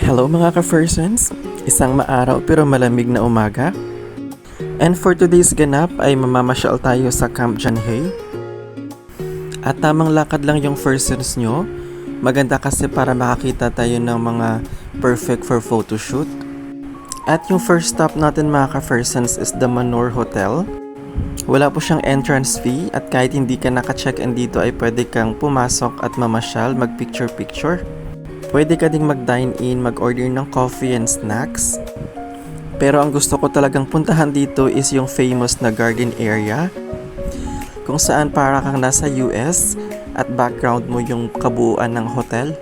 Hello mga ka-Fersons! Isang maaraw pero malamig na umaga. And for today's ganap ay mamamasyal tayo sa Camp John Hay. At tamang lakad lang yung Fersons nyo. Maganda kasi para makakita tayo ng mga perfect for photoshoot. At yung first stop natin mga ka-Fersons is the Manor Hotel. Wala po siyang entrance fee at kahit hindi ka naka-check-in dito ay pwede kang pumasok at mamasyal, mag-picture-picture. Pwede ka ding mag-dine-in, mag-order ng coffee and snacks. Pero ang gusto ko talagang puntahan dito is yung famous na garden area, kung saan para kang nasa US at background mo yung kabuuan ng hotel.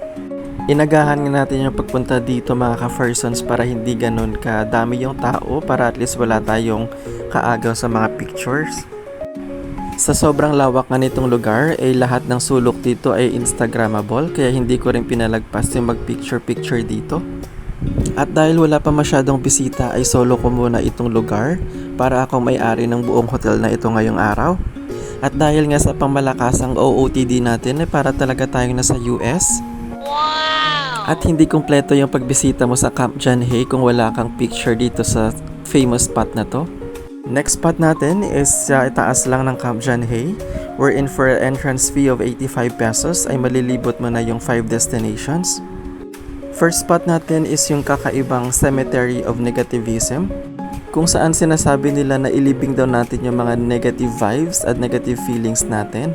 Inagahan nga natin yung pagpunta dito mga ka-Fersons para hindi ganun kadami yung tao, para at least wala tayong kaagaw sa mga pictures. Sa sobrang lawak nga nitong lugar, ay lahat ng sulok dito ay Instagrammable, kaya hindi ko rin pinalagpas yung mag-picture-picture dito. At dahil wala pa masyadong bisita, ay solo ko muna itong lugar para akong may-ari ng buong hotel na ito ngayong araw. At dahil nga sa pangmalakasang OOTD natin, ay para talaga tayong nasa US. Wow! At hindi kumpleto yung pagbisita mo sa Camp John Hay kung wala kang picture dito sa famous spot na to. Next spot natin is sa itaas lang ng Camp John Hay, wherein for an entrance fee of 85 pesos ay malilibot mo na yung 5 destinations. First spot natin is yung kakaibang Cemetery of Negativism, kung saan sinasabi nila na ilibing daw natin yung mga negative vibes at negative feelings natin.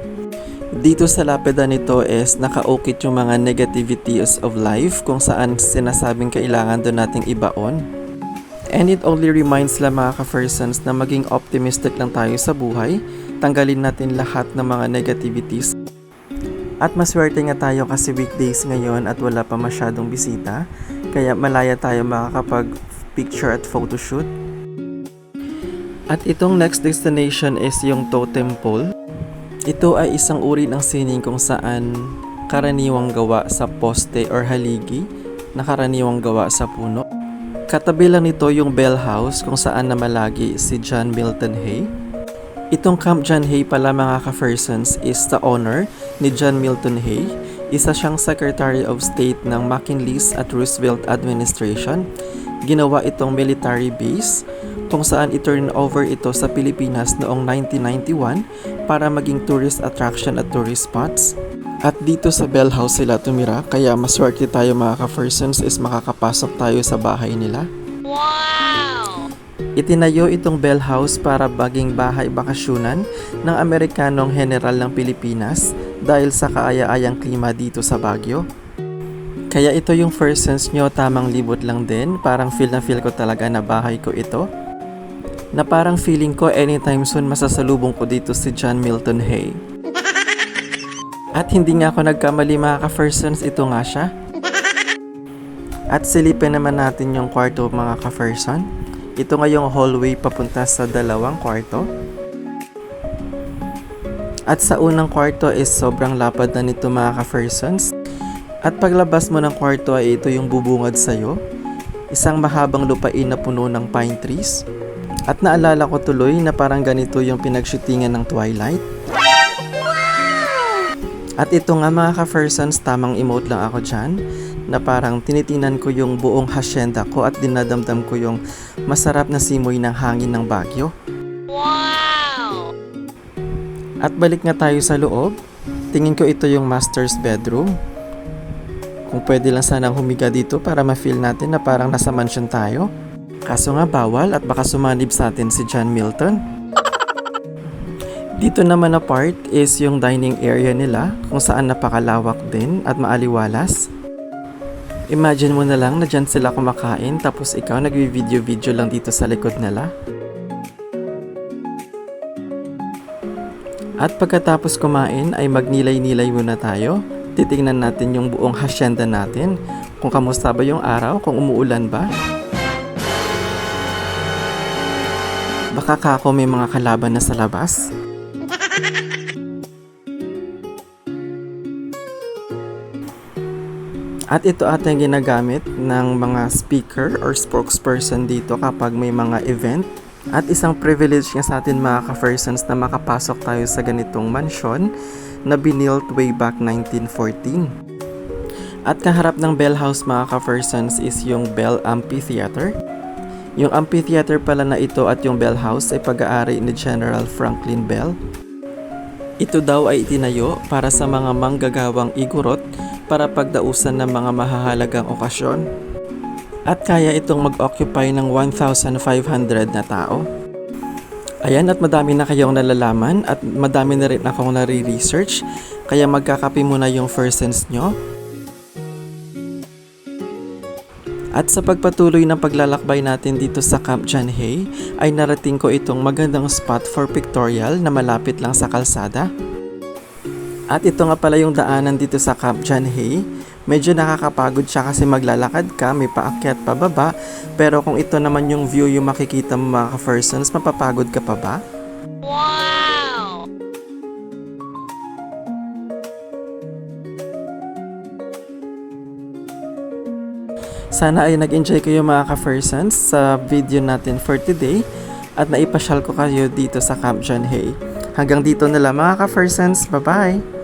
Dito sa lapida nito is nakaukit yung mga negativities of life, kung saan sinasabing kailangan doon nating ibaon. And it only reminds lang mga ka-Fersons na maging optimistic lang tayo sa buhay, tanggalin natin lahat ng mga negativities. At maswerte nga tayo kasi weekdays ngayon at wala pa masyadong bisita, kaya malaya tayo makakapag-picture at photoshoot. At itong next destination is yung Totem Pole. Ito ay isang uri ng sining kung saan karaniwang gawa sa poste or haligi na karaniwang gawa sa puno. Katabi lang nito yung Bell House kung saan namalagi si John Milton Hay. Itong Camp John Hay pala mga ka-Fersons is the owner ni John Milton Hay. Isa siyang Secretary of State ng McKinley's at Roosevelt administration. Ginawa itong military base kung saan i-turn over ito sa Pilipinas noong 1991 para maging tourist attraction at tourist spots. At dito sa Bell House sila tumira, kaya maswerte tayo mga ka-Fersons is makakapasok tayo sa bahay nila. Wow! Itinayo itong Bell House para maging bahay bakasyunan ng Amerikanong General ng Pilipinas dahil sa kaaya-ayang klima dito sa Baguio. Kaya ito yung Fersons nyo, tamang libot lang din, parang feel na feel ko talaga na bahay ko ito. Na parang feeling ko anytime soon masasalubong ko dito si John Milton Hay. At hindi nga ako nagkamali mga ka-Fersons, ito nga siya. At silipin naman natin yung kwarto mga ka-Ferson. Ito nga yung hallway papunta sa dalawang kwarto. At sa unang kwarto is sobrang lapad na nito mga ka-Fersons. At paglabas mo ng kwarto ay ito yung bubungad sa'yo. Isang mahabang lupain na puno ng pine trees. At naalala ko tuloy na parang ganito yung pinagshootingan ng Twilight. At ito nga mga ka-Fersons, tamang emote lang ako dyan, na parang tinitinan ko yung buong hacienda ko at dinadamdam ko yung masarap na simoy ng hangin ng Baguio. Wow! At balik nga tayo sa loob, tingin ko ito yung master's bedroom. Kung pwede lang sanang humiga dito para ma-feel natin na parang nasa mansion tayo. Kaso nga bawal at baka sumanib sa atin si John Milton. Dito naman na part is yung dining area nila kung saan napakalawak din at maaliwalas. Imagine mo na lang na dyan sila kumakain tapos ikaw nagvi-video-video lang dito sa likod nila. At pagkatapos kumain ay magnilay-nilay muna tayo. Titingnan natin yung buong hacienda natin, kung kamusta ba yung araw, kung umuulan ba. Baka kako may mga kalaban na sa labas. At ito ata yung ginagamit ng mga speaker or spokesperson dito kapag may mga event. At isang privilege nga sa atin mga ka-Fersons na makapasok tayo sa ganitong mansyon na binilt way back 1914. At kaharap ng Bell House mga ka-Fersons is yung Bell Amphitheater. Yung amphitheater pala na ito at yung Bell House ay pag-aari ni General Franklin Bell. Ito daw ay itinayo para sa mga manggagawang igorot para pagdausan ng mga mahahalagang okasyon. At kaya itong mag-occupy ng 1,500 na tao. Ayan, at madami na kayong nalalaman at madami na rin akong nare-research, kaya magkakape muna yung Fersons nyo. At sa pagpatuloy ng paglalakbay natin dito sa Camp John Hay, ay narating ko itong magandang spot for pictorial na malapit lang sa kalsada. At ito nga pala yung daanan dito sa Camp John Hay. Medyo nakakapagod siya kasi maglalakad ka, may paakyat pababa, pero kung ito naman yung view yung makikita mo mga ka-Fersons, mapapagod ka pa ba? Wow! Sana ay nag-enjoy kayo mga ka-Fersons sa video natin for today at naipasyal ko kayo dito sa Camp John Hay. Hanggang dito na lang mga ka-Fersons, bye-bye!